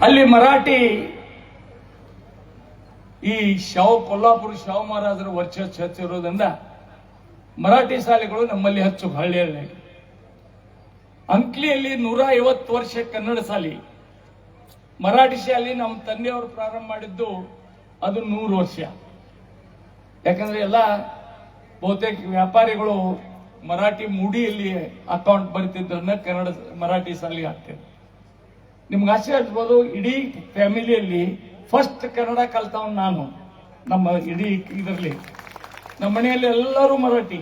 ಅಲ್ಲಿ ಮರಾಠಿ ಈ ಕೊಲ್ಲಾಪುರ ಶಾವ ಮಹಾರಾಜರ ವರ್ಚಸ್ಸು ಹೆಚ್ಚಿರೋದ್ರಿಂದ ಮರಾಠಿ ಶಾಲೆಗಳು ನಮ್ಮಲ್ಲಿ ಹೆಚ್ಚು ಹಳ್ಳಿಯಲ್ಲಿ. ಅಂಕ್ಲಿಯಲ್ಲಿ 150 ವರ್ಷ ಕನ್ನಡ ಶಾಲೆ, ಮರಾಠಿ ಶಾಲೆ ನಮ್ಮ ತಂದೆಯವರು ಪ್ರಾರಂಭ ಮಾಡಿದ್ದು ಅದು 100 ವರ್ಷ. ಯಾಕಂದ್ರೆ ಎಲ್ಲ ಬಹುತೇಕ ವ್ಯಾಪಾರಿಗಳು ಮರಾಠಿ ಮೂಡಿಯಲ್ಲಿ ಅಕೌಂಟ್ ಬರೀತಿದ್ರನ್ನ ಕನ್ನಡ ಮರಾಠಿ ಶಾಲೆಗೆ ಹಾಕ್ತೇವೆ. ನಿಮ್ಗೆ ಆಶ್ಚರ್ಯ ಆಗ್ಬೋದು, ಇಡೀ ಫ್ಯಾಮಿಲಿಯಲ್ಲಿ ಫಸ್ಟ್ ಕನ್ನಡ ಕಲ್ತವ್ ನಾನು. ನಮ್ಮ ಇಡೀ ಇದರಲ್ಲಿ ನಮ್ಮ ಮನೆಯಲ್ಲಿ ಎಲ್ಲರೂ ಮರಾಠಿ.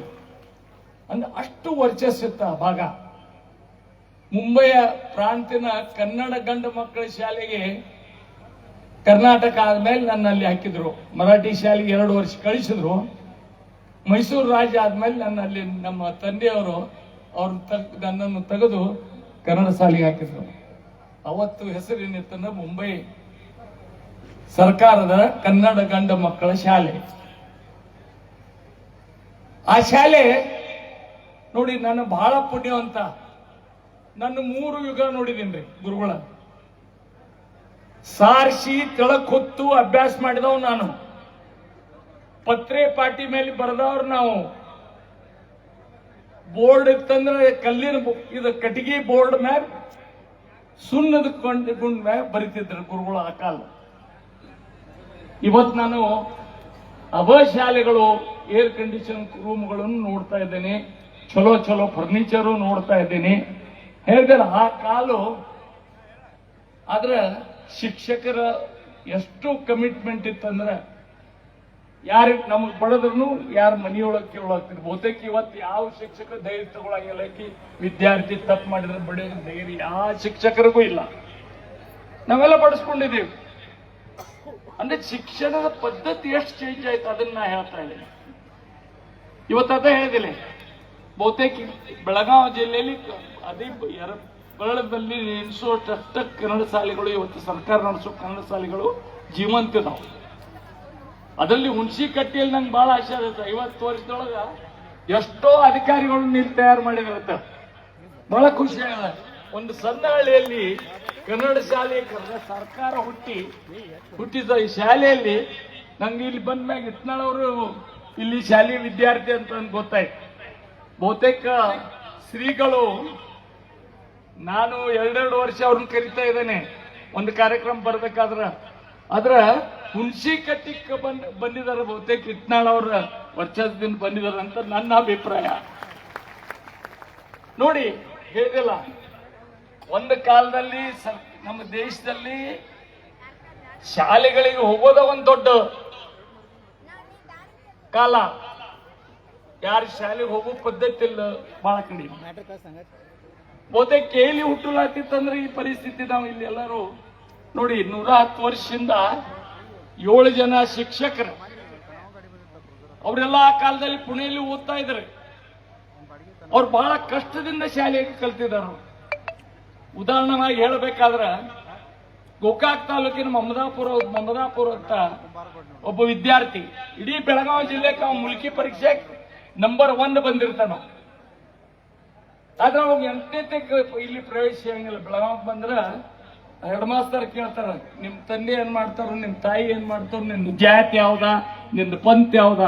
ಅಂದ್ರೆ ಅಷ್ಟು ವರ್ಚಸ್ಸಿತ್ತ ಭಾಗ. ಮುಂಬೈಯ ಪ್ರಾಂತ್ಯನ ಕನ್ನಡ ಗಂಡು ಮಕ್ಕಳ ಶಾಲೆಗೆ ಕರ್ನಾಟಕ ಆದ್ಮೇಲೆ ನನ್ನಲ್ಲಿ ಹಾಕಿದ್ರು. ಮರಾಠಿ ಶಾಲೆಗೆ 2 ವರ್ಷ ಕಳಿಸಿದ್ರು. ಮೈಸೂರು ರಾಜ್ಯ ಆದ್ಮೇಲೆ ನನ್ನಲ್ಲಿ ನಮ್ಮ ತಂದೆಯವರು ನನ್ನನ್ನು ತೆಗೆದು ಕನ್ನಡ ಶಾಲೆಗೆ ಹಾಕಿದ್ರು. ಅವತ್ತು ಹೆಸರೇನಿತ್ತಂದ್ರೆ ಮುಂಬೈ ಸರ್ಕಾರದ ಕನ್ನಡ ಗಂಡು ಮಕ್ಕಳ ಶಾಲೆ. ಆ ಶಾಲೆ ನೋಡಿ, ನಾನು ಬಹಳ ಪುಣ್ಯವಂತ. ನನ್ನ 3 ಯುಗ ನೋಡಿದೀನಿ ಗುರುಗಳ. ಸಾರಿಸಿ ತೆಳಕ್ ಹೊತ್ತು ಅಭ್ಯಾಸ ಮಾಡಿದವ್ ನಾನು. ಪತ್ರೆ ಪಾಟಿ ಮೇಲೆ ಬರೆದವ್ರು ನಾವು. ಬೋರ್ಡ್ ಇತ್ತಂದ್ರೆ ಕಲ್ಲಿನ ಇದು ಕಟ್ಟಿಗೆ ಬೋರ್ಡ್ ಮ್ಯಾಗ ಸುಣ್ಣದ ಗುಂಡ್ ಮ್ಯಾಗ ಬರಿತಿದ್ರು ಗುರುಗಳು ಆ ಕಾಲ. ಇವತ್ತು ನಾನು ಶಾಲೆಗಳು, ಏರ್ ಕಂಡೀಷನ್ ರೂಮ್ಗಳನ್ನು ನೋಡ್ತಾ ಇದ್ದೇನೆ. ಚಲೋ ಚಲೋ ಫರ್ನಿಚರು ನೋಡ್ತಾ ಇದ್ದೀನಿ. ಹೇಳಿದ್ರೆ ಆ ಕಾಲು. ಆದ್ರೆ ಶಿಕ್ಷಕರ ಎಷ್ಟು ಕಮಿಟ್ಮೆಂಟ್ ಇತ್ತಂದ್ರೆ ಯಾರಿಗೆ ನಮಗ್ ಬಡದ್ರು ಯಾರು ಮನೆಯೊಳಗೆ ಕೇಳೋಗ್ತಿದ್ರು. ಬಹುತೇಕ ಇವತ್ತು ಯಾವ ಶಿಕ್ಷಕ ಧೈರ್ಯ ತಗೊಳಂಗಿಲ್ಲ. ವಿದ್ಯಾರ್ಥಿ ತಪ್ಪು ಮಾಡಿದ್ರೆ ಬಡ ಧೈರ್ಯ ಯಾವ ಶಿಕ್ಷಕರಿಗೂ ಇಲ್ಲ. ನಾವೆಲ್ಲ ಬಡಿಸ್ಕೊಂಡಿದ್ದೀವಿ. ಅಂದ್ರೆ ಶಿಕ್ಷಣದ ಪದ್ಧತಿ ಎಷ್ಟು ಚೇಂಜ್ ಆಯ್ತು ಅದನ್ನ ನಾ ಹೇಳ್ತಾ ಇದ್ದೀನಿ. ಇವತ್ತು ಅದೇ ಹೇಳಿದಿಲ್ಲ, ಬಹುತೇಕ ಬೆಳಗಾವಿ ಜಿಲ್ಲೆಯಲ್ಲಿ ಅದೇ ಬರಳದಲ್ಲಿ ಎನಿಸೋಷ್ಟ ಕನ್ನಡ ಶಾಲೆಗಳು ಇವತ್ತು ಸರ್ಕಾರ ನಡೆಸೋ ಕನ್ನಡ ಶಾಲೆಗಳು ಜೀವಂತಿದಾವೆ. ಅದರಲ್ಲಿ ಹುಣಸಿಕಟ್ಟಿಯಲ್ಲಿ ನಂಗೆ ಬಹಳ ಆಶೆ ಆಗುತ್ತೆ. 50 ವರ್ಷದೊಳಗ ಎಷ್ಟೋ ಅಧಿಕಾರಿಗಳು ನೀರು ತಯಾರು ಮಾಡಿದಿರುತ್ತೆ. ಬಹಳ ಖುಷಿ ಆಗಿದೆ. ಒಂದು ಸಣ್ಣ ಹಳ್ಳಿಯಲ್ಲಿ ಕನ್ನಡ ಶಾಲೆ ಸರ್ಕಾರ ಹುಟ್ಟಿದ ಈ ಶಾಲೆಯಲ್ಲಿ ನಂಗೆ ಇಲ್ಲಿ ಬಂದ ಮ್ಯಾಗ ಇಟ್ನಾಳವರು ಇಲ್ಲಿ ಶಾಲೆಯ ವಿದ್ಯಾರ್ಥಿ ಅಂತ ಗೊತ್ತಾಯ್ತು. ಬಹುತೇಕ ಶ್ರೀಗಳು ನಾನು 2 ವರ್ಷ ಅವ್ರನ್ನ ಕರಿತಾ ಇದ್ದೇನೆ ಒಂದು ಕಾರ್ಯಕ್ರಮ ಬರ್ಬೇಕಾದ್ರ. ಆದ್ರ ಹುಣಸಿಕಟ್ಟಿಗೆ ಬಂದಿದ್ದಾರೆ. ಬಹುತೇಕ ಇಟ್ನಾಳ್ ಅವರ ವರ್ಷದಿಂದ ಬಂದಿದ್ದಾರೆ ಅಂತ ನನ್ನ ಅಭಿಪ್ರಾಯ. ನೋಡಿ, ಹೇಳಿಲ್ಲ, ಒಂದು ಕಾಲದಲ್ಲಿ ನಮ್ಮ ದೇಶದಲ್ಲಿ ಶಾಲೆಗಳಿಗೆ ಹೋಗೋದ ಒಂದು ದೊಡ್ಡ ಕಾಲ. ಯಾರು ಶಾಲೆಗೆ ಹೋಗೋ ಪದ್ಧತಿ ಇಲ್ಲ, ಬಹಳ ಕಡಿಮೆ. ಬಹುತೇಕ ಕೇಳಿ ಹುಟ್ಟಲಾತಿತ್ತಂದ್ರೆ ಈ ಪರಿಸ್ಥಿತಿ ನಾವು ಇಲ್ಲಿ ಎಲ್ಲರೂ ನೋಡಿ. 110 ವರ್ಷದಿಂದ 7 ಜನ ಶಿಕ್ಷಕರು ಅವರೆಲ್ಲ ಆ ಕಾಲದಲ್ಲಿ ಪುಣೆಯಲ್ಲಿ ಓದ್ತಾ ಇದ್ದಾರೆ. ಅವ್ರು ಬಹಳ ಕಷ್ಟದಿಂದ ಶಾಲೆಗೆ ಕಲ್ತಿದ್ದಾರೆ. ಉದಾಹರಣೆಯಾಗಿ ಹೇಳಬೇಕಾದ್ರೆ ಗೋಕಾಕ್ ತಾಲೂಕಿನ ಮಮದಾಪುರ ಅಂತ ಒಬ್ಬ ವಿದ್ಯಾರ್ಥಿ ಇಡೀ ಬೆಳಗಾವಿ ಜಿಲ್ಲೆಗೆ ಅವ್ನು ಮುಲ್ಕಿ ಪರೀಕ್ಷೆ ನಂಬರ್ 1 ಬಂದಿರ್ತಾನ. ಆದ್ರೆ ಅವಾಗ 8ನೇ ಇಲ್ಲಿ ಪ್ರವೇಶ ಆಗಂಗಿಲ್ಲ. ಬೆಳಗಾವಿ ಬಂದ್ರ ಹೆಡ್ ಮಾಸ್ತರ್ ಕೇಳ್ತಾರ, ನಿಮ್ ತಂದೆ ಏನ್ ಮಾಡ್ತಾರ, ನಿಮ್ ತಾಯಿ ಏನ್ ಮಾಡ್ತಾರ, ನಿನ್ ಜಾತಿ ಯಾವ್ದ, ನಿಂದ ಪಂಥ ಯಾವ್ದ.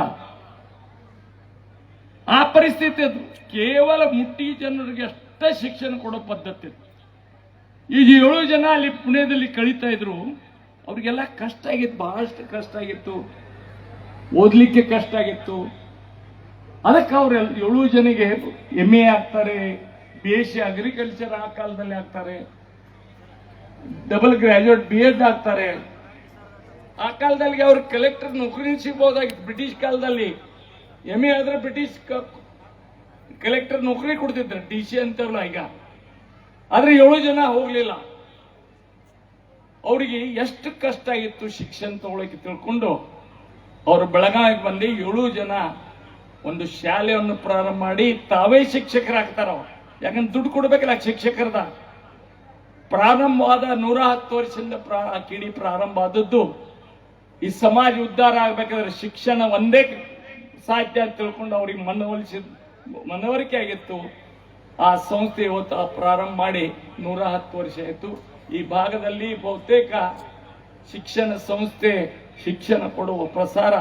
ಆ ಪರಿಸ್ಥಿತಿ ಅದು. ಕೇವಲ ಮುಟ್ಟಿ ಜನರಿಗೆ ಅಷ್ಟೇ ಶಿಕ್ಷಣ ಕೊಡೋ ಪದ್ಧತಿ. ಈಗ 7 ಜನ ಅಲ್ಲಿ ಪುಣೆದಲ್ಲಿ ಕಳೀತಾ ಇದ್ರು. ಅವ್ರಿಗೆಲ್ಲ ಕಷ್ಟ ಆಗಿತ್ತು, ಬಹಳಷ್ಟು ಕಷ್ಟ ಆಗಿತ್ತು, ಓದ್ಲಿಕ್ಕೆ ಕಷ್ಟ ಆಗಿತ್ತು. ಅದಕ್ಕೆ ಅವ್ರ 7 ಜನಿಗೆ MA ಆಗ್ತಾರೆ, BSc ಅಗ್ರಿಕಲ್ಚರ್ ಆ ಕಾಲದಲ್ಲಿ ಆಗ್ತಾರೆ, ಡಬಲ್ ಗ್ರಾಜುಯೇಟ್ BEd ಆಗ್ತಾರೆ. ಆ ಕಾಲದಲ್ಲಿ ಅವ್ರ ಕಲೆಕ್ಟರ್ ನೌಕರಿ ಸಿಗ್ಬೋದಾಗಿತ್ತು. ಬ್ರಿಟಿಷ್ ಕಾಲದಲ್ಲಿ MA ಆದ್ರೆ ಬ್ರಿಟಿಷ್ ಕಲೆಕ್ಟರ್ ನೌಕರಿ ಕೊಡ್ತಿದ್ರು, DC ಅಂತಾರಲ್ಲ ಈಗ. ಆದ್ರೆ 7 ಜನ ಹೋಗ್ಲಿಲ್ಲ. ಅವ್ರಿಗೆ ಎಷ್ಟು ಕಷ್ಟ ಆಗಿತ್ತು ಶಿಕ್ಷಣ ತಗೊಳಕ್ಕೆ ತಿಳ್ಕೊಂಡು ಅವರು ಬೆಳಗಾವಿಗೆ ಬಂದು 7 ಜನ ಒಂದು ಶಾಲೆಯನ್ನು ಪ್ರಾರಂಭ ಮಾಡಿ ತಾವೇ ಶಿಕ್ಷಕರಾಗ್ತಾರ. ಯಾಕಂದ್ರೆ ದುಡ್ಡು ಕೊಡ್ಬೇಕಲ್ಲ ಶಿಕ್ಷಕರದ. ಪ್ರಾರಂಭವಾದ 110 ವರ್ಷದಿಂದ ಕಿಡಿ ಪ್ರಾರಂಭ ಆದದ್ದು. ಈ ಸಮಾಜ ಉದ್ಧಾರ ಆಗ್ಬೇಕಾದ್ರೆ ಶಿಕ್ಷಣ ಒಂದೇ ಸಾಧ್ಯ ಅಂತ ತಿಳ್ಕೊಂಡು ಅವ್ರಿಗೆ ಮನವರಿಕೆ ಆಗಿತ್ತು. ಆ ಸಂಸ್ಥೆ ಇವತ್ತು ಪ್ರಾರಂಭ ಮಾಡಿ 110 ವರ್ಷ ಆಯಿತು. ಈ ಭಾಗದಲ್ಲಿ ಬಹುತೇಕ ಶಿಕ್ಷಣ ಸಂಸ್ಥೆ ಶಿಕ್ಷಣ ಕೊಡುವ ಪ್ರಸಾರ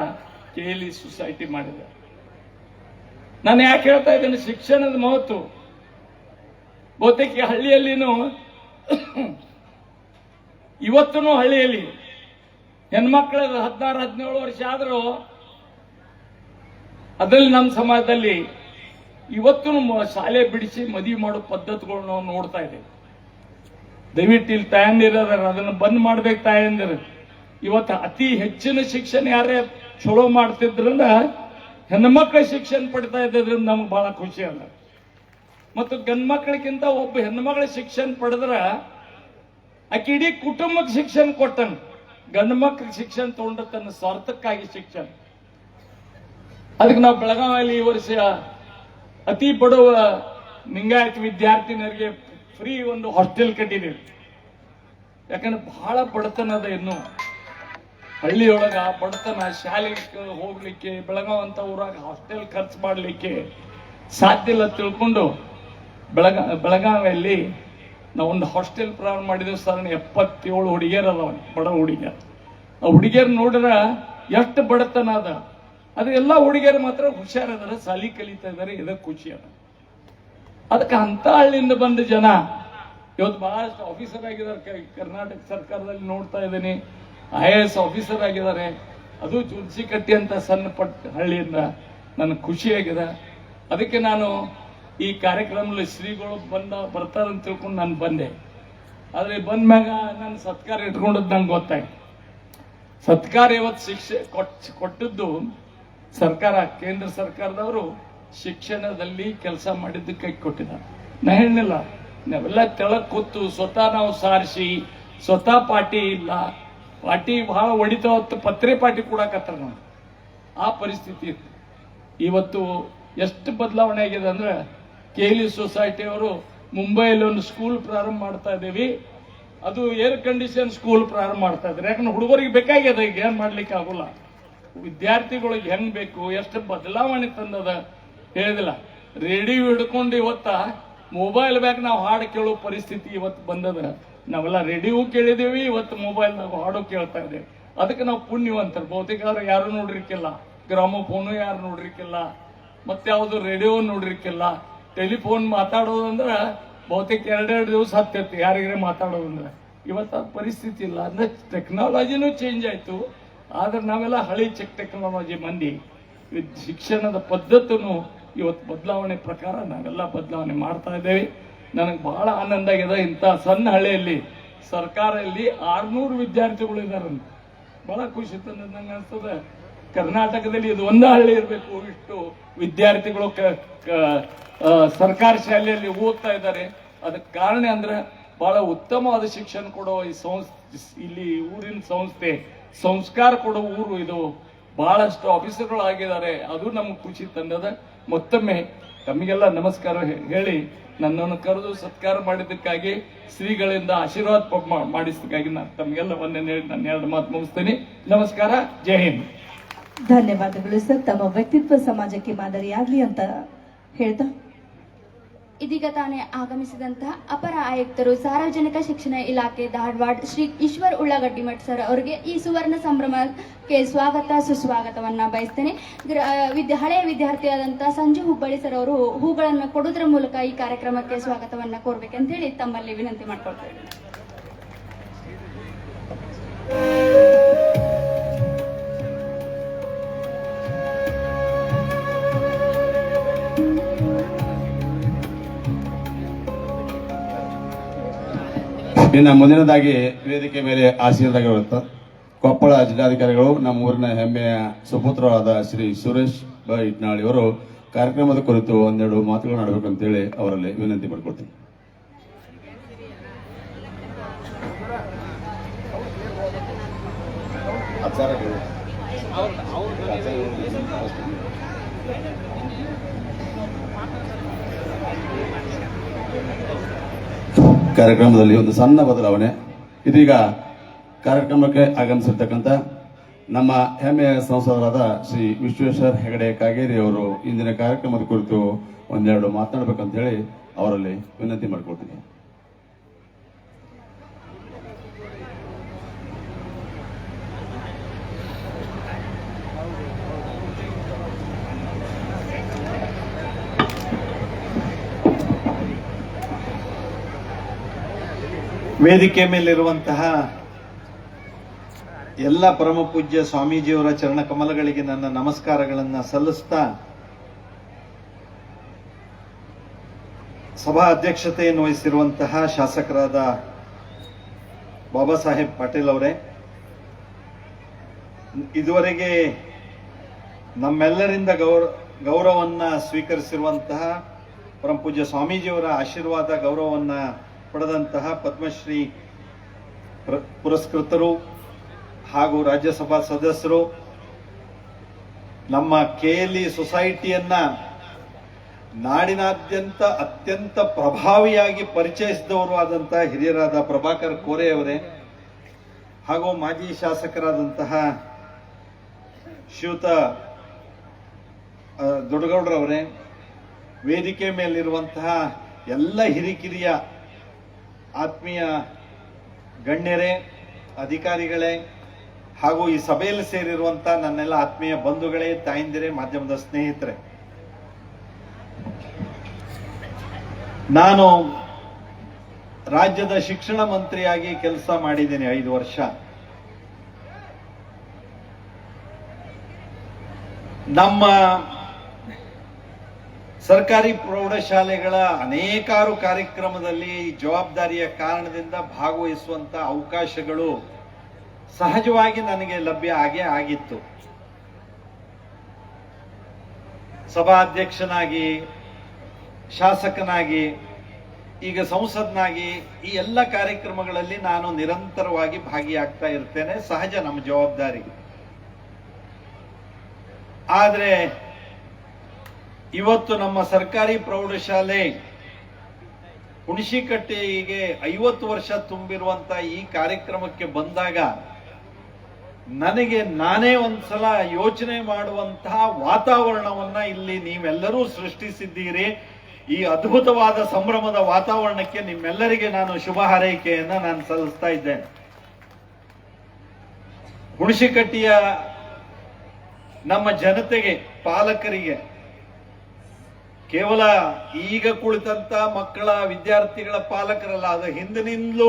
KLE ಸೊಸೈಟಿ ಮಾಡಿದೆ. ನಾನು ಯಾಕೆ ಹೇಳ್ತಾ ಇದ್ದೇನೆ, ಶಿಕ್ಷಣದ ಮಹತ್ವ ಬಹುತೇಕ ಹಳ್ಳಿಯಲ್ಲಿನೂ ಇವತ್ತೂ ಹಳ್ಳಿಯಲ್ಲಿ ಹೆಣ್ಮಕ್ಳ 16-17 ವರ್ಷ ಆದರೂ ಅದರಲ್ಲಿ ನಮ್ಮ ಸಮಾಜದಲ್ಲಿ ಇವತ್ತು ಶಾಲೆ ಬಿಡಿಸಿ ಮದುವೆ ಮಾಡೋ ಪದ್ಧತಿಗಳು ನಾವು ನೋಡ್ತಾ ಇದ್ದೇವೆ. ದಯವಿಟ್ಟು ಇಲ್ಲಿ ತಾಯಂದಿರ ಅದನ್ನು ಬಂದ್ ಮಾಡ್ಬೇಕು. ತಾಯಂದಿರು ಇವತ್ತು ಅತಿ ಹೆಚ್ಚಿನ ಶಿಕ್ಷಣ ಯಾರೇ ಚಲೋ ಮಾಡ್ತಿದ್ರಿಂದ ಹೆಣ್ಮಕ್ಳ ಶಿಕ್ಷಣ ಪಡಿತಾ ಇದ್ದಿದ್ರಿಂದ ನಮ್ಗೆ ಬಹಳ ಖುಷಿ ಅಲ್ಲ. ಮತ್ತು ಗಂಡು ಮಕ್ಕಳಿಗಿಂತ ಒಬ್ಬ ಹೆಣ್ಮಕ್ಳ ಶಿಕ್ಷಣ ಪಡೆದ್ರ ಆಕೆ ಇಡೀ ಕುಟುಂಬಕ್ಕೆ ಶಿಕ್ಷಣ ಕೊಟ್ಟನ. ಗಂಡು ಮಕ್ಕಳಿಗೆ ಶಿಕ್ಷಣ ತಗೊಂಡ ತನ್ನ ಸ್ವಾರ್ಥಕ್ಕಾಗಿ ಶಿಕ್ಷಣ. ಅದಕ್ಕೆ ನಾವು ಬೆಳಗಾವಿಯಲ್ಲಿ ಈ ವರ್ಷ ಅತಿ ಬಡವ ಲಿಂಗಾಯತ ವಿದ್ಯಾರ್ಥಿನಿಯರಿಗೆ ಫ್ರೀ ಒಂದು ಹಾಸ್ಟೆಲ್ ಕಟ್ಟಿದ್ದೇವೆ. ಯಾಕಂದ್ರೆ ಬಹಳ ಬಡತನದ ಇನ್ನು ಹಳ್ಳಿಯೊಳಗ ಬಡತನ, ಶಾಲೆಗೆ ಹೋಗ್ಲಿಕ್ಕೆ ಬೆಳಗಾವ್ ಅಂತ ಊರಾಗ ಹಾಸ್ಟೆಲ್ ಖರ್ಚು ಮಾಡಲಿಕ್ಕೆ ಸಾಧ್ಯ ಇಲ್ಲ ತಿಳ್ಕೊಂಡು ಬೆಳಗಾವಿಯಲ್ಲಿ ನಾವು ಒಂದು ಹಾಸ್ಟೆಲ್ ಪ್ರಾರಂಭ ಮಾಡಿದೆವು. ಸರ್ 77 ಹುಡುಗಿಯರ್ ಅದಾವ, ಬಡ ಹುಡುಗಿಯರ್. ಆ ಹುಡುಗಿಯರ್ ನೋಡ್ರ ಎಷ್ಟು ಬಡತನ ಅದ. ಅದು ಎಲ್ಲ ಹುಡುಗಿಯರು ಮಾತ್ರ ಹುಷಾರದಾರ, ಸಾಲಿ ಕಲಿತಾ ಇದಾರೆ, ಇದಕ್ಕೆ ಖುಷಿ ಅದ. ಅದಕ್ಕೆ ಅಂತ ಹಳ್ಳಿಯಿಂದ ಬಂದ ಜನ ಇವತ್ತು ಬಹಳಷ್ಟು ಆಫೀಸರ್ ಆಗಿದ್ದಾರೆ. ಕರ್ನಾಟಕ ಸರ್ಕಾರದಲ್ಲಿ ನೋಡ್ತಾ ಇದ್ದೀನಿ, IAS ಆಫೀಸರ್ ಆಗಿದ್ದಾರೆ. ಅದು ಚುರ್ಚಿಕಟ್ಟಿ ಅಂತ ಸಣ್ಣ ಪಟ್ಟ ಹಳ್ಳಿಯಿಂದ ನನಗೆ ಖುಷಿಯಾಗಿದೆ. ಅದಕ್ಕೆ ನಾನು ಈ ಕಾರ್ಯಕ್ರಮದಲ್ಲಿ ಶ್ರೀಗಳು ಬರ್ತಾರಂತ ತಿಳ್ಕೊಂಡು ನಾನು ಬಂದೆ. ಆದರೆ ಬಂದ ಮ್ಯಾಗ ನನ್ನ ಸತ್ಕಾರ ಇಟ್ಕೊಂಡದ್ದು ನಂಗೆ ಗೊತ್ತಾಯ್ತು. ಸತ್ಕಾರ ಇವತ್ತು ಶಿಕ್ಷೆ ಕೊಟ್ಟದ್ದು ಸರ್ಕಾರ, ಕೇಂದ್ರ ಸರ್ಕಾರದವರು ಶಿಕ್ಷಣದಲ್ಲಿ ಕೆಲಸ ಮಾಡಿದ್ದು ಕೈ ಕೊಟ್ಟಿದ್ದಾರೆ. ನಾ ಹೇಳಿಲ್ಲ, ನಾವೆಲ್ಲ ತೆಳಕ್ ಕೂತು ಸ್ವತಃ ನಾವು ಸಾರಿಸಿ ಸ್ವತಃ ಪಾರ್ಟಿ ಇಲ್ಲ, ಪಾರ್ಟಿ ಬಹಳ ಹೊಡಿತಾ ಹೊತ್ತು ಪತ್ರೆ ಪಾರ್ಟಿ ಕೊಡಕತ್ತಾರ. ನಾವು ಆ ಪರಿಸ್ಥಿತಿ ಇತ್ತು. ಇವತ್ತು ಎಷ್ಟು ಬದಲಾವಣೆ ಆಗಿದೆ ಅಂದ್ರೆ KLE ಸೊಸೈಟಿಯವರು ಮುಂಬೈಯಲ್ಲಿ ಒಂದು ಸ್ಕೂಲ್ ಪ್ರಾರಂಭ ಮಾಡ್ತಾ ಇದ್ದೀವಿ. ಅದು ಏರ್ ಕಂಡೀಷನ್ ಸ್ಕೂಲ್ ಪ್ರಾರಂಭ ಮಾಡ್ತಾ ಇದ್ದಾರೆ. ಯಾಕಂದ್ರೆ ಹುಡುಗರಿಗೆ ಬೇಕಾಗ್ಯದ, ಈಗ ಏನ್ ಮಾಡ್ಲಿಕ್ಕೆ ಆಗೋಲ್ಲ. ವಿದ್ಯಾರ್ಥಿಗಳಿಗೆ ಹೆಂಗ್ ಬೇಕು, ಎಷ್ಟು ಬದಲಾವಣೆ ತಂದದ ಹೇಳಿದಿಲ್ಲ. ರೇಡಿಯೋ ಹಿಡ್ಕೊಂಡು ಇವತ್ತ ಮೊಬೈಲ್ ಬ್ಯಾಗ್ ನಾವು ಹಾಡು ಕೇಳೋ ಪರಿಸ್ಥಿತಿ ಇವತ್ತು ಬಂದದ. ನಾವೆಲ್ಲ ರೇಡಿಯೋ ಕೇಳಿದೇವಿ, ಇವತ್ತು ಮೊಬೈಲ್ ನಾವು ಹಾಡು ಕೇಳ್ತಾ ಇದ್ದೇವೆ. ಅದಕ್ಕೆ ನಾವು ಪುಣ್ಯವಂತರು. ಬಹುತೇಕ ಯಾರು ನೋಡಿರ್ಕಿಲ್ಲ, ಗ್ರಾಮೋಫೋನು ಯಾರು ನೋಡಿರ್ಕಿಲ್ಲ, ಮತ್ತೆ ಯಾವುದು ರೇಡಿಯೋ ನೋಡಿರ್ಕಿಲ್ಲ. ಟೆಲಿಫೋನ್ ಮಾತಾಡೋದಂದ್ರೆ ಬಹುತೇಕ 2 ದಿವಸ ಹತ್ತಿರ್ತಿ ಯಾರಿಗಾರೆ ಮಾತಾಡೋದಂದ್ರೆ. ಇವತ್ತು ಅದು ಪರಿಸ್ಥಿತಿ ಇಲ್ಲ. ಅಂದ್ರೆ ಟೆಕ್ನಾಲಜಿನೂ ಚೇಂಜ್ ಆಯ್ತು. ಆದ್ರೆ ನಾವೆಲ್ಲ ಹಳಿ ಟೆಕ್ನಾಲಜಿ ಮಂದಿ. ಶಿಕ್ಷಣದ ಪದ್ಧತಿನೂ ಇವತ್ತು ಬದಲಾವಣೆ ಪ್ರಕಾರ ನಾವೆಲ್ಲ ಬದಲಾವಣೆ ಮಾಡ್ತಾ ಇದ್ದೇವೆ. ನನಗೆ ಬಹಳ ಆನಂದ ಆಗಿದೆ. ಇಂಥ ಸಣ್ಣ ಹಳ್ಳಿಯಲ್ಲಿ ಸರ್ಕಾರದಲ್ಲಿ 600 ವಿದ್ಯಾರ್ಥಿಗಳು ಇದ್ದಾರಂತ. ಬಹಳ ಖುಷಿ ತಂದ ನಂಗೆ ಅನ್ಸ್ತದೆ. ಕರ್ನಾಟಕದಲ್ಲಿ ಇದು ಒಂದೇ ಹಳ್ಳಿ ಇರಬೇಕು, ಇಷ್ಟು ವಿದ್ಯಾರ್ಥಿಗಳು ಸರ್ಕಾರಿ ಶಾಲೆಯಲ್ಲಿ ಓದ್ತಾ ಇದ್ದಾರೆ. ಅದಕ್ಕೆ ಕಾರಣ ಅಂದ್ರೆ ಬಹಳ ಉತ್ತಮವಾದ ಶಿಕ್ಷಣ ಕೊಡೋ ಈ ಇಲ್ಲಿ ಊರಿನ ಸಂಸ್ಥೆ, ಸಂಸ್ಕಾರ ಕೊಡೋ ಊರು ಇದು. ಬಹಳಷ್ಟು ಆಫೀಸರ್ಗಳು ಆಗಿದ್ದಾರೆ. ಅದು ನಮ್ಗೆ ಖುಷಿ ತಂದದ. ಮತ್ತೊಮ್ಮೆ ತಮಗೆಲ್ಲ ನಮಸ್ಕಾರ ಹೇಳಿ ನನ್ನನ್ನು ಕರೆದು ಸತ್ಕಾರ ಮಾಡಿದ್ದಕ್ಕಾಗಿ, ಶ್ರೀಗಳಿಂದ ಆಶೀರ್ವಾದ ಮಾಡಿದ್ದಕ್ಕಾಗಿ ನಾನು ತಮಗೆಲ್ಲ ಒಂದೇ ಹೇಳಿ ನಾನು 2 ಮಾತು ಮುಗಿಸ್ತೀನಿ. ನಮಸ್ಕಾರ, ಜೈ ಹಿಂದ್. ಧನ್ಯವಾದಗಳು ಸರ್. ತಮ್ಮ ವ್ಯಕ್ತಿತ್ವ ಸಮಾಜಕ್ಕೆ ಮಾದರಿಯಾಗಲಿ ಅಂತ ಹೇಳ್ತಾ ಇದೀಗ ತಾನೇ ಆಗಮಿಸಿದಂತಹ ಅಪರ ಆಯುಕ್ತರು ಸಾರ್ವಜನಿಕ ಶಿಕ್ಷಣ ಇಲಾಖೆ ಧಾರವಾಡ ಶ್ರೀ ಈಶ್ವರ್ ಉಳ್ಳಾಗಡ್ಡಿಮಠ್ ಸರ್ ಅವರಿಗೆ ಈ ಸುವರ್ಣ ಸಂಭ್ರಮಕ್ಕೆ ಸ್ವಾಗತ ಸುಸ್ವಾಗತವನ್ನ ಬಯಸ್ತೇನೆ. ಹಳೆಯ ವಿದ್ಯಾರ್ಥಿಯಾದಂತಹ ಸಂಜು ಹುಬ್ಬಳ್ಳಿ ಸರ್ ಅವರು ಹೂಗಳನ್ನು ಕೊಡುವುದರ ಮೂಲಕ ಈ ಕಾರ್ಯಕ್ರಮಕ್ಕೆ ಸ್ವಾಗತವನ್ನ ಕೋರ್ಬೇಕಂತ ಹೇಳಿ ತಮ್ಮಲ್ಲಿ ವಿನಂತಿ ಮಾಡ್ಕೊಳ್ತೇವೆ. ಇನ್ನು ಮುಂದಿನದಾಗಿ ವೇದಿಕೆ ಮೇಲೆ ಆಸೀನರಾಗಿರುತ್ತ ಕೊಪ್ಪಳ ಜಿಲ್ಲಾಧಿಕಾರಿಗಳು, ನಮ್ಮ ಊರಿನ ಹೆಮ್ಮೆಯ ಸುಪುತ್ರರಾದ ಶ್ರೀ ಸುರೇಶ್ ಇಟ್ನಾಳ್ ಅವರು ಕಾರ್ಯಕ್ರಮದ ಕುರಿತು 12 ಮಾತುಗಳು ಆಡಬೇಕು ಅಂತೇಳಿ ಅವರಲ್ಲಿ ವಿನಂತಿ ಮಾಡಿಕೊಡ್ತೀನಿ. ಕಾರ್ಯಕ್ರಮದಲ್ಲಿ ಒಂದು ಸಣ್ಣ ಬದಲಾವಣೆ. ಇದೀಗ ಕಾರ್ಯಕ್ರಮಕ್ಕೆ ಆಗಮಿಸಿರ್ತಕ್ಕಂಥ ನಮ್ಮ ಹೆಮ್ಮೆಯ ಸಂಸದರಾದ ಶ್ರೀ ವಿಶ್ವೇಶ್ವರ ಹೆಗಡೆ ಕಾಗೇರಿ ಅವರು ಇಂದಿನ ಕಾರ್ಯಕ್ರಮದ ಕುರಿತು 12 ಮಾತನಾಡಬೇಕಂತ ಹೇಳಿ ಅವರಲ್ಲಿ ವಿನಂತಿ ಮಾಡಿಕೊಡ್ತೀನಿ. ವೇದಿಕೆ ಮೇಲಿರುವಂತಹ ಎಲ್ಲ ಪರಮ ಪೂಜ್ಯ ಸ್ವಾಮೀಜಿಯವರ ಚರಣ ಕಮಲಗಳಿಗೆ ನನ್ನ ನಮಸ್ಕಾರಗಳನ್ನು ಸಲ್ಲಿಸ್ತಾ ಸಭಾ ಅಧ್ಯಕ್ಷತೆಯನ್ನು ವಹಿಸಿರುವಂತಹ ಶಾಸಕರಾದ ಬಾಬಾ ಸಾಹೇಬ್ ಪಾಟೀಲ್ ಅವರೇ, ಇದುವರೆಗೆ ನಮ್ಮೆಲ್ಲರಿಂದ ಗೌರವವನ್ನ ಸ್ವೀಕರಿಸಿರುವಂತಹ ಪರಮ ಪೂಜ್ಯ ಸ್ವಾಮೀಜಿಯವರ ಆಶೀರ್ವಾದ ಗೌರವವನ್ನ ಪಡೆದಂತಹ ಪದ್ಮಶ್ರೀ ಪುರಸ್ಕೃತರು ಹಾಗೂ ರಾಜ್ಯಸಭಾ ಸದಸ್ಯರು, ನಮ್ಮ KLE ಸೊಸೈಟಿಯನ್ನ ನಾಡಿನಾದ್ಯಂತ ಅತ್ಯಂತ ಪ್ರಭಾವಿಯಾಗಿ ಪರಿಚಯಿಸಿದವರು ಆದಂತಹ ಹಿರಿಯರಾದ ಪ್ರಭಾಕರ್ ಕೋರೆ ಅವರೇ, ಹಾಗೂ ಮಾಜಿ ಶಾಸಕರಾದಂತಹ ಶ್ರೀಯುತ ದೊಡ್ಡಗೌಡರವರೇ, ವೇದಿಕೆ ಮೇಲಿರುವಂತಹ ಎಲ್ಲ ಹಿರಿಕಿರಿಯ ಆತ್ಮೀಯ ಗಣ್ಯರೇ, ಅಧಿಕಾರಿಗಳೇ, ಹಾಗೂ ಈ ಸಭೆಯಲ್ಲಿ ಸೇರಿರುವಂತಹ ನನ್ನೆಲ್ಲ ಆತ್ಮೀಯ ಬಂಧುಗಳೇ, ತಾಯಂದಿರೇ, ಮಾಧ್ಯಮದ ಸ್ನೇಹಿತರೆ, ನಾನು ರಾಜ್ಯದ ಶಿಕ್ಷಣ ಮಂತ್ರಿಯಾಗಿ ಕೆಲಸ ಮಾಡಿದ್ದೇನೆ 5 ವರ್ಷ. ನಮ್ಮ ಸರ್ಕಾರಿ ಪ್ರೌಢಶಾಲೆಗಳ ಅನೇಕಾರು ಕಾರ್ಯಕ್ರಮದಲ್ಲಿ ಜವಾಬ್ದಾರಿಯ ಕಾರಣದಿಂದ ಭಾಗವಹಿಸುವಂತ ಅವಕಾಶಗಳು ಸಹಜವಾಗಿ ನನಗೆ ಲಭ್ಯ ಆಗೇ ಆಗಿತ್ತು. ಸಭಾಧ್ಯಕ್ಷನಾಗಿ, ಶಾಸಕನಾಗಿ, ಈಗ ಸಂಸದನಾಗಿ ಈ ಎಲ್ಲ ಕಾರ್ಯಕ್ರಮಗಳಲ್ಲಿ ನಾನು ನಿರಂತರವಾಗಿ ಭಾಗಿಯಾಗ್ತಾ ಇರ್ತೇನೆ. ಸಹಜ, ನಮ್ಮ ಜವಾಬ್ದಾರಿ. ಆದ್ರೆ ಇವತ್ತು ನಮ್ಮ ಸರ್ಕಾರಿ ಪ್ರೌಢಶಾಲೆ ಹುಣಸಿಕಟ್ಟೆಗೆ 50 ವರ್ಷ ತುಂಬಿರುವಂತ ಈ ಕಾರ್ಯಕ್ರಮಕ್ಕೆ ಬಂದಾಗ ನನಗೆ ನಾನೇ ಒಂದ್ಸಲ ಯೋಚನೆ ಮಾಡುವಂತಹ ವಾತಾವರಣವನ್ನ ಇಲ್ಲಿ ನೀವೆಲ್ಲರೂ ಸೃಷ್ಟಿಸಿದ್ದೀರಿ. ಈ ಅದ್ಭುತವಾದ ಸಂಭ್ರಮದ ವಾತಾವರಣಕ್ಕೆ ನಿಮ್ಮೆಲ್ಲರಿಗೆ ನಾನು ಶುಭ ಹಾರೈಕೆಯನ್ನ ನಾನು ಸಲ್ಲಿಸ್ತಾ ಇದ್ದೇನೆ. ಹುಣಸಿಕಟ್ಟಿಯ ನಮ್ಮ ಜನತೆಗೆ, ಪಾಲಕರಿಗೆ, ಕೇವಲ ಈಗ ಕುಳಿತಂತ ಮಕ್ಕಳ, ವಿದ್ಯಾರ್ಥಿಗಳ ಪಾಲಕರಲ್ಲ, ಅದು ಹಿಂದಿನಿಂದಲೂ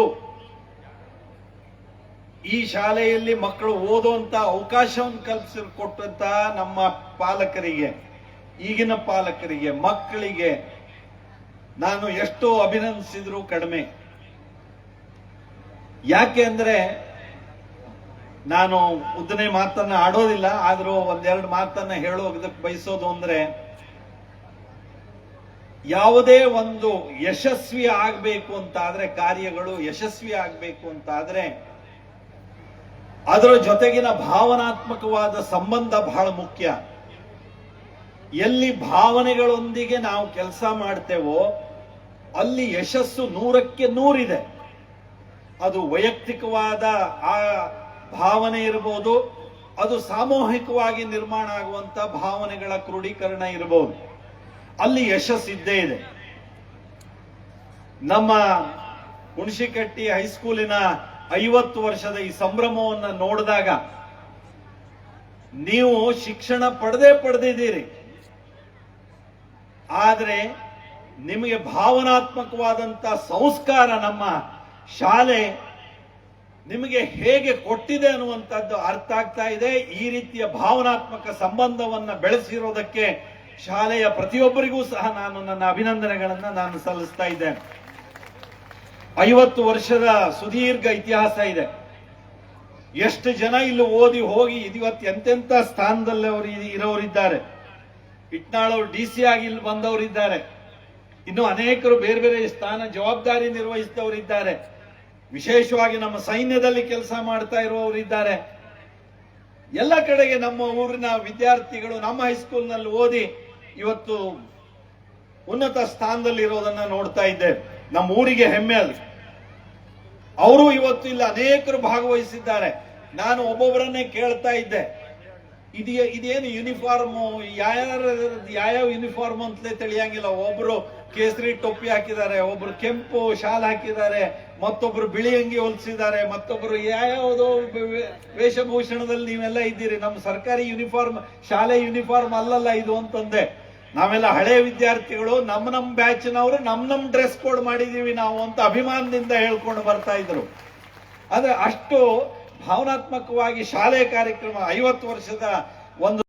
ಈ ಶಾಲೆಯಲ್ಲಿ ಮಕ್ಕಳು ಓದುವಂತ ಅವಕಾಶವನ್ನು ಕಲ್ಪಿಸಿಕೊಟ್ಟಂತ ನಮ್ಮ ಪಾಲಕರಿಗೆ, ಈಗಿನ ಪಾಲಕರಿಗೆ, ಮಕ್ಕಳಿಗೆ ನಾನು ಎಷ್ಟೋ ಅಭಿನಂದಿಸಿದ್ರು ಕಡಿಮೆ. ಯಾಕೆ ಅಂದ್ರೆ, ನಾನು ಉದ್ದನೆ ಮಾತನ್ನ ಆಡೋದಿಲ್ಲ, ಆದ್ರೂ ಒಂದೆರಡು ಮಾತನ್ನ ಹೇಳೋದಕ್ಕೆ ಬಯಸೋದು ಅಂದ್ರೆ, ಯಾವುದೇ ಒಂದು ಯಶಸ್ವಿ ಆಗಬೇಕು ಅಂತ ಆದ್ರೆ, ಕಾರ್ಯಗಳು ಯಶಸ್ವಿ ಆಗಬೇಕು ಅಂತ ಆದ್ರೆ ಅದರ ಜೊತೆಗಿನ ಭಾವನಾತ್ಮಕವಾದ ಸಂಬಂಧ ಬಹಳ ಮುಖ್ಯ. ಎಲ್ಲಿ ಭಾವನೆಗಳೊಂದಿಗೆ ನಾವು ಕೆಲಸ ಮಾಡ್ತೇವೋ ಅಲ್ಲಿ ಯಶಸ್ಸು 100ಕ್ಕೆ 100 ಇದೆ. ಅದು ವೈಯಕ್ತಿಕವಾದ ಆ ಭಾವನೆ ಇರಬಹುದು, ಅದು ಸಾಮೂಹಿಕವಾಗಿ ನಿರ್ಮಾಣ ಆಗುವಂತ ಭಾವನೆಗಳ ಕ್ರೋಢೀಕರಣ ಇರಬಹುದು, ಅಲ್ಲಿ ಯಶಸ್ಸಿದ್ದೇ ಇದೆ. ನಮ್ಮ ಹುಣಸಿಕಟ್ಟಿ ಹೈಸ್ಕೂಲಿನ 50 ವರ್ಷದ ಈ ಸಂಭ್ರಮವನ್ನು ನೋಡಿದಾಗ, ನೀವು ಶಿಕ್ಷಣ ಪಡೆದಿದ್ದೀರಿ, ಆದ್ರೆ ನಿಮಗೆ ಭಾವನಾತ್ಮಕವಾದಂತ ಸಂಸ್ಕಾರ ನಮ್ಮ ಶಾಲೆ ನಿಮಗೆ ಹೇಗೆ ಕೊಟ್ಟಿದೆ ಅನ್ನುವಂಥದ್ದು ಅರ್ಥ ಆಗ್ತಾ ಇದೆ. ಈ ರೀತಿಯ ಭಾವನಾತ್ಮಕ ಸಂಬಂಧವನ್ನ ಬೆಳೆಸಿರೋದಕ್ಕೆ ಶಾಲೆಯ ಪ್ರತಿಯೊಬ್ಬರಿಗೂ ಸಹ ನಾನು ನನ್ನ ಅಭಿನಂದನೆಗಳನ್ನ ನಾನು ಸಲ್ಲಿಸ್ತಾ ಇದ್ದೇನೆ. 50 ವರ್ಷದ ಸುದೀರ್ಘ ಇತಿಹಾಸ ಇದೆ. ಎಷ್ಟು ಜನ ಇಲ್ಲಿ ಓದಿ ಹೋಗಿ ಇವತ್ತು ಎಂತೆಂತ ಸ್ಥಾನದಲ್ಲಿ ಅವರು ಇರೋರಿದ್ದಾರೆ. ಇಟ್ನಾಳವ್ರು DC ಆಗಿ ಇಲ್ಲಿ ಬಂದವರಿದ್ದಾರೆ. ಇನ್ನು ಅನೇಕರು ಬೇರೆ ಬೇರೆ ಸ್ಥಾನ ಜವಾಬ್ದಾರಿ ನಿರ್ವಹಿಸಿದವರಿದ್ದಾರೆ. ವಿಶೇಷವಾಗಿ ನಮ್ಮ ಸೈನ್ಯದಲ್ಲಿ ಕೆಲಸ ಮಾಡ್ತಾ ಇರುವವರಿದ್ದಾರೆ. ಎಲ್ಲ ಕಡೆಗೆ ನಮ್ಮ ಊರಿನ ವಿದ್ಯಾರ್ಥಿಗಳು ನಮ್ಮ ಹೈಸ್ಕೂಲ್ನಲ್ಲಿ ಓದಿ ಇವತ್ತು ಉನ್ನತ ಸ್ಥಾನದಲ್ಲಿ ಇರೋದನ್ನ ನೋಡ್ತಾ ಇದ್ದೇವೆ. ನಮ್ಮ ಊರಿಗೆ ಹೆಮ್ಮೆ ಅದು. ಅವರು ಇವತ್ತು ಇಲ್ಲಿ ಅನೇಕರು ಭಾಗವಹಿಸಿದ್ದಾರೆ. ನಾನು ಒಬ್ಬೊಬ್ಬರನ್ನೇ ಕೇಳ್ತಾ ಇದ್ದೆ, ಇದೇನು ಯೂನಿಫಾರ್ಮ್, ಯಾವ್ಯಾವ ಯೂನಿಫಾರ್ಮ್ ಅಂತಲೇ ತಿಳಿಯಂಗಿಲ್ಲ. ಒಬ್ರು ಕೇಸರಿ ಟೊಪ್ಪಿ ಹಾಕಿದ್ದಾರೆ, ಒಬ್ರು ಕೆಂಪು ಶಾಲ್ ಹಾಕಿದ್ದಾರೆ, ಮತ್ತೊಬ್ರು ಬಿಳಿ ಅಂಗಿ ಹೊಲಿಸಿದ್ದಾರೆ, ಮತ್ತೊಬ್ರು ಯಾವ್ಯಾವುದೋ ವೇಷಭೂಷಣದಲ್ಲಿ ನೀವೆಲ್ಲ ಇದ್ದೀರಿ. ನಮ್ಮ ಸರ್ಕಾರಿ ಯೂನಿಫಾರ್ಮ್ ಶಾಲೆ ಯೂನಿಫಾರ್ಮ್ ಅಲ್ಲಲ್ಲ ಇದು ಅಂತಂದೆ. ನಾವೆಲ್ಲ ಹಳೆ ವಿದ್ಯಾರ್ಥಿಗಳು, ನಮ್ಮ ಬ್ಯಾಚ್ನವರು ನಮ್ಮ ಡ್ರೆಸ್ ಕೋಡ್ ಮಾಡಿದೀವಿ ನಾವು ಅಂತ ಅಭಿಮಾನದಿಂದ ಹೇಳ್ಕೊಂಡು ಬರ್ತಾ ಇದ್ರು. ಆದ್ರೆ ಅಷ್ಟು ಭಾವನಾತ್ಮಕವಾಗಿ ಶಾಲೆ ಕಾರ್ಯಕ್ರಮ 50 ವರ್ಷದ ಒಂದು